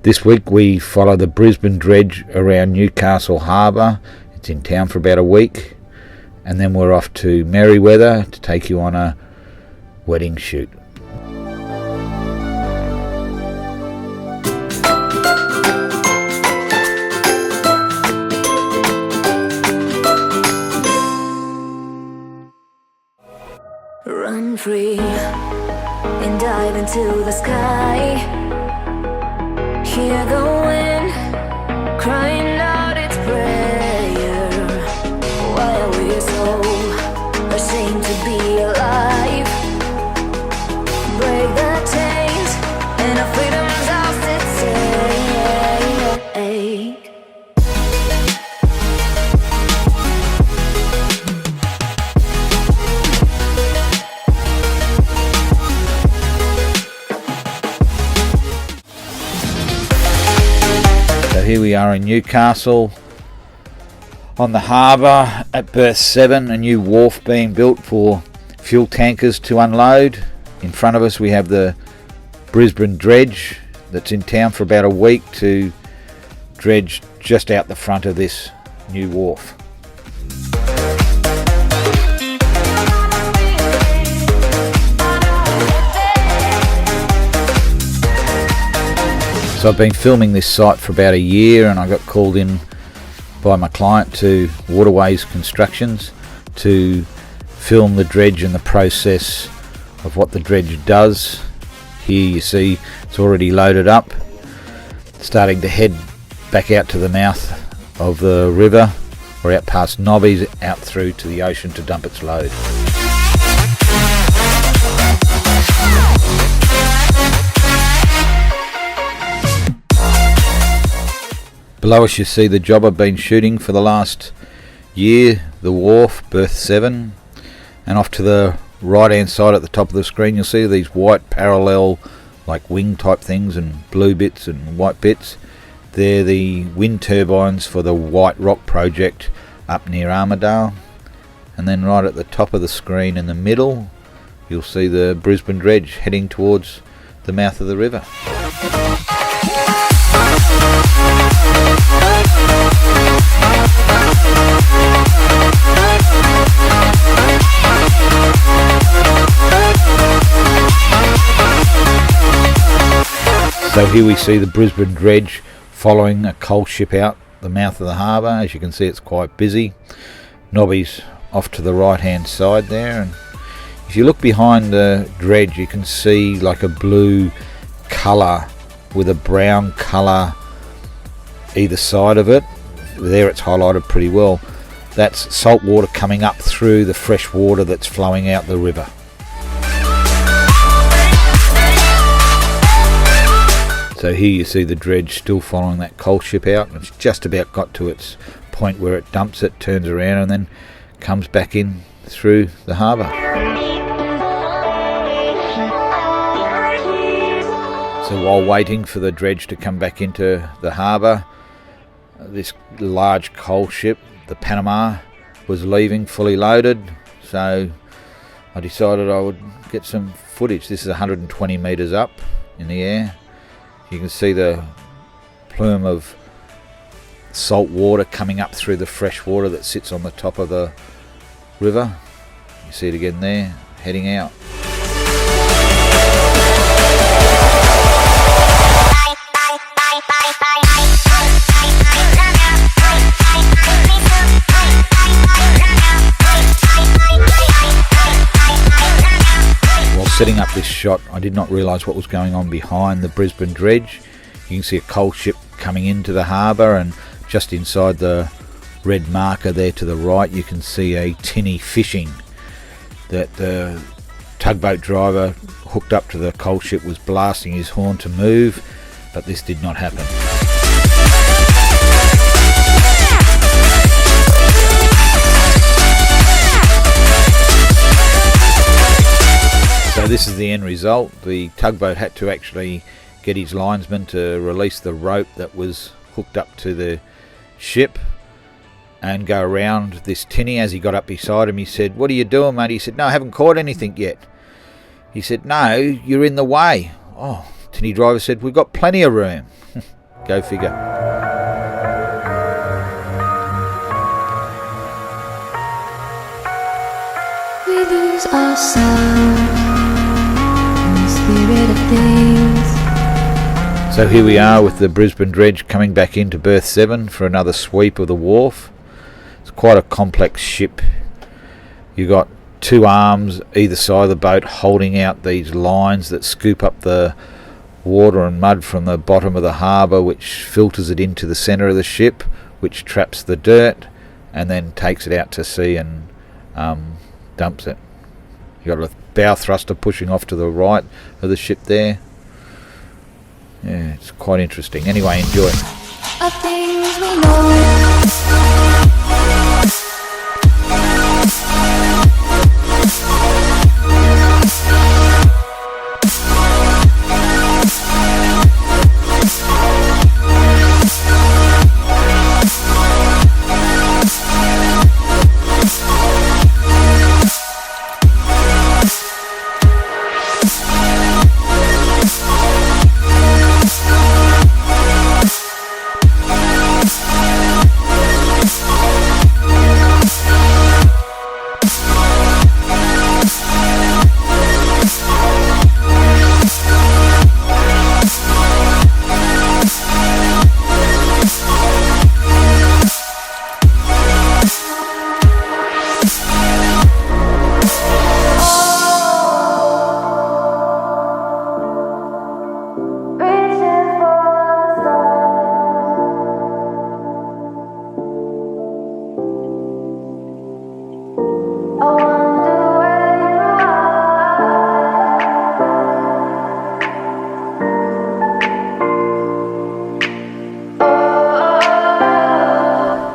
This week we follow the Brisbane Dredge around Newcastle Harbour. It's in town for about a week, and then we're off to Merewether to take you on a wedding shoot. Run free and dive into the sky. Hear the wind crying out its prayer. Why are we so ashamed to be alive? Break the chains and our freedom's ours to take. Here we are in Newcastle on the harbour at berth 7, a new wharf being built for fuel tankers to unload. In front of us we have the Brisbane Dredge that's in town for about a week to dredge just out the front of this new wharf. So I've been filming this site for about a year, and I got called in by my client to Waterways Constructions to film the dredge and the process of what the dredge does. Here you see it's already loaded up, starting to head back out to the mouth of the river, or out past Nobbies, out through to the ocean to dump its load. Below us you see the job I've been shooting for the last year, the wharf, berth 7, and off to the right hand side at the top of the screen you'll see these white parallel like wing type things and blue bits and white bits. They're the wind turbines for the White Rock project up near Armidale. And then right at the top of the screen in the middle you'll see the Brisbane Dredge heading towards the mouth of the river. So here we see the Brisbane Dredge following a coal ship out the mouth of the harbour. As you can see, it's quite busy. Nobby's off to the right hand side there, and if you look behind the dredge you can see like a blue colour with a brown colour either side of it. There it's highlighted pretty well. That's salt water coming up through the fresh water that's flowing out the river. So here you see the dredge still following that coal ship out. It's just about got to its point where it dumps it, turns around and then comes back in through the harbour. So while waiting for the dredge to come back into the harbour, this large coal ship, the Panama, was leaving fully loaded. So I decided I would get some footage. This is 120 metres up in the air. You can see the plume of salt water coming up through the fresh water that sits on the top of the river. You see it again there, heading out. Setting up this shot, I did not realise what was going on behind the Brisbane Dredge. You can see a coal ship coming into the harbour, and just inside the red marker there to the right you can see a tinny fishing that the tugboat driver hooked up to the coal ship was blasting his horn to move, but this did not happen. So this is the end result. The tugboat had to actually get his linesman to release the rope that was hooked up to the ship and go around this tinny. As he got up beside him he said, "What are you doing, mate?" He said, "No, I haven't caught anything yet." He said, "No, you're in the way." Oh, tinny driver said, "We've got plenty of room." Go figure. We lose ourselves in the spirit of things. So here we are with the Brisbane Dredge coming back into berth 7 for another sweep of the wharf. It's quite a complex ship. You got 2 arms either side of the boat holding out these lines that scoop up the water and mud from the bottom of the harbour, which filters it into the centre of the ship, which traps the dirt and then takes it out to sea and dumps it. You got a bow thruster pushing off to the right of the ship there. Yeah, it's quite interesting. Anyway, enjoy. Of things we know.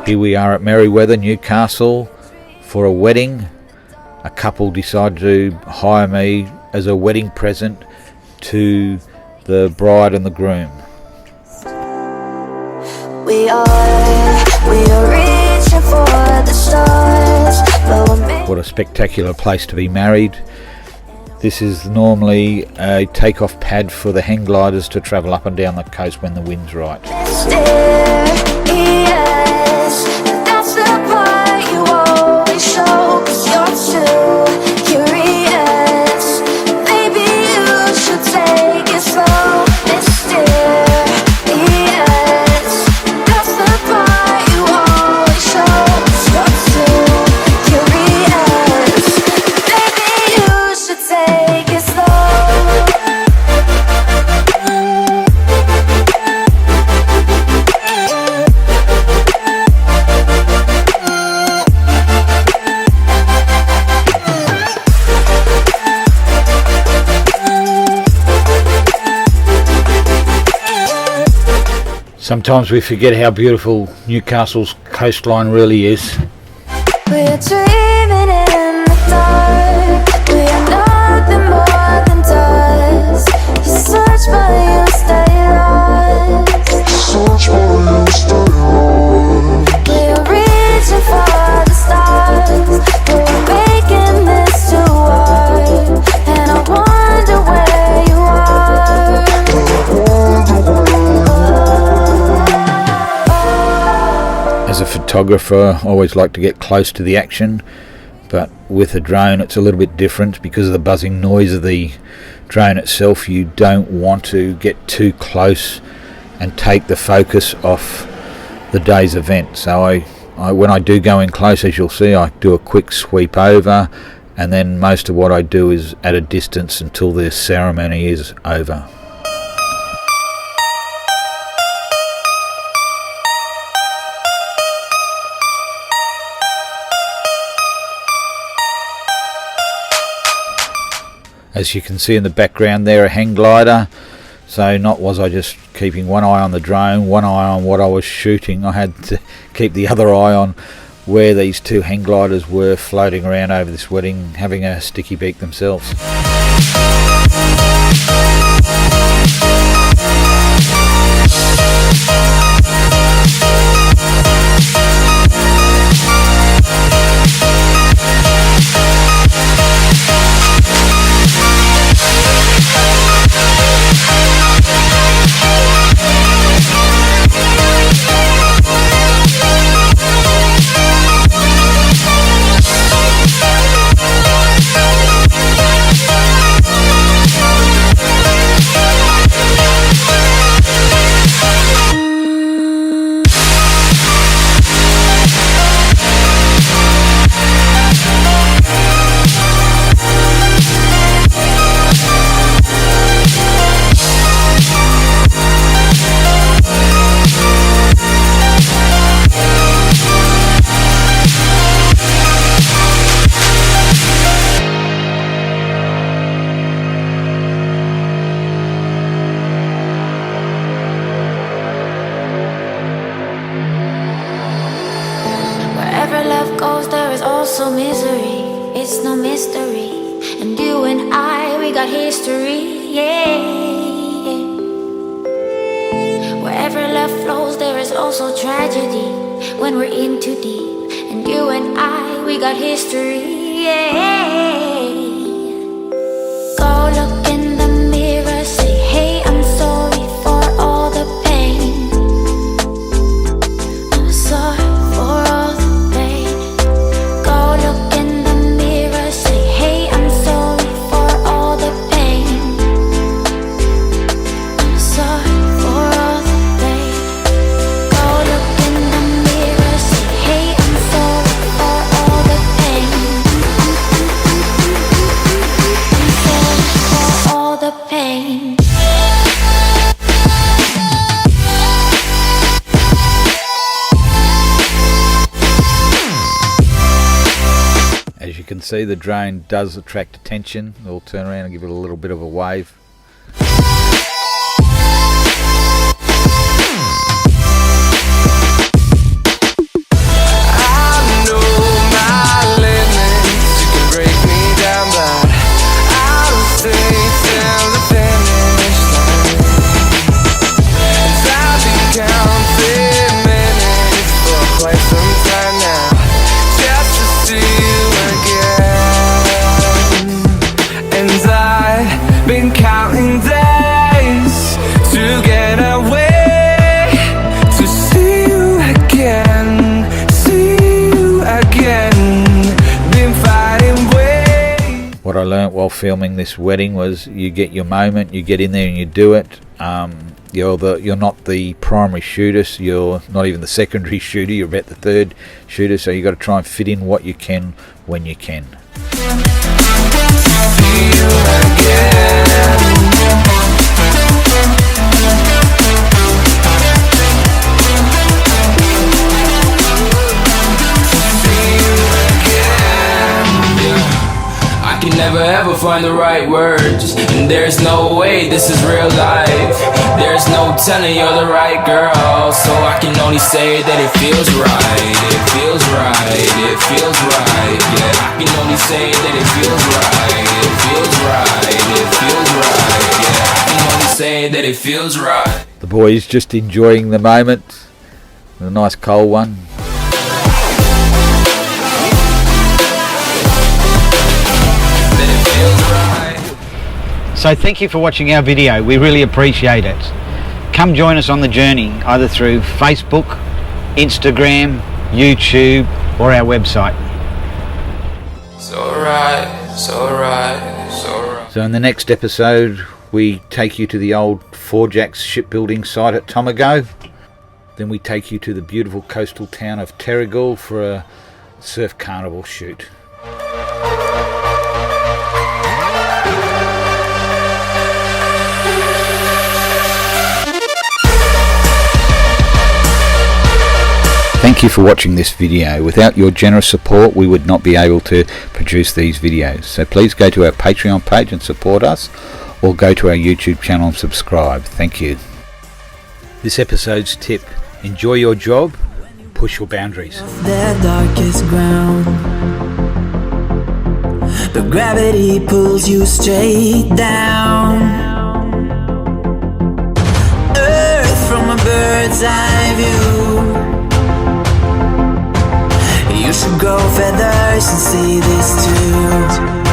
Here we are at Merewether, Newcastle, for a wedding. A couple decided to hire me as a wedding present to the bride and the groom. We are reaching for the stars, but we're What a spectacular place to be married. This is normally a takeoff pad for the hang gliders to travel up and down the coast when the wind's right. that's the part you always show, 'cause you're too curious. Maybe you should take it slow, mysterious. That's the part you always show, 'cause you're too curious. Maybe you should take it slow. Sometimes we forget how beautiful Newcastle's coastline really is. We're dreaming in the dark. We are nothing more than dust. You search but you stay lost. We are reaching for the stars, but we're making this too hard. And I wonder where you are. As a photographer, I always like to get close to the action, but with a drone it's a little bit different because of the buzzing noise of the drone itself. You don't want to get too close and take the focus off the day's event. So I when I do go in close, as you'll see, I do a quick sweep over, and then most of what I do is at a distance until the ceremony is over. As you can see in the background there, a hang glider. So not was I just keeping one eye on the drone, one eye on what I was shooting. I had to keep the other eye on where these 2 hang gliders were floating around over this wedding, having a sticky beak themselves. also misery, it's no mystery. And you and I, we got history, yeah. Wherever love flows, there is also tragedy when we're in too deep. And you and I, we got history, yeah. Go look in the mirror, say, hey, I'm sorry for all the pain. I'm sorry for all the pain. Go look in the mirror, say, hey, I'm sorry for all the pain. I'm sorry for all the pain. Go look in the mirror, say, hey, I'm sorry for all the pain. I'm sorry for all the pain. As you can see, the drone does attract attention. We'll turn around and give it a little bit of a wave. Been counting days to get away, to see you again, been fighting ways. What I learnt while filming this wedding was you get your moment, you get in there and you do it. You're not the primary shooter, so you're not even the secondary shooter, you're about the third shooter, so you've got to try and fit in what you can when you can. I can never ever find the right words, and there's no way this is real life. There's no telling you're the right girl, so I can only say that it feels right. It feels right, it feels right, yeah. I can only say that it feels right. It feels right, it feels right, yeah. I can only say that it feels right. The boys just enjoying the moment. A nice cold one. So thank you for watching our video, we really appreciate it. Come join us on the journey, either through Facebook, Instagram, YouTube or our website. So right, so right, so right. So in the next episode we take you to the old Four Jacks shipbuilding site at Tomago. Then we take you to the beautiful coastal town of Terrigal for a surf carnival shoot. Thank you for watching this video. Without your generous support we would not be able to produce these videos. So please go to our Patreon page and support us, or go to our YouTube channel and subscribe. Thank you. This episode's tip: enjoy your job, push your boundaries. Their darkest ground, but gravity pulls you straight down. Earth from a bird's eye view. You should grow feathers and see this too.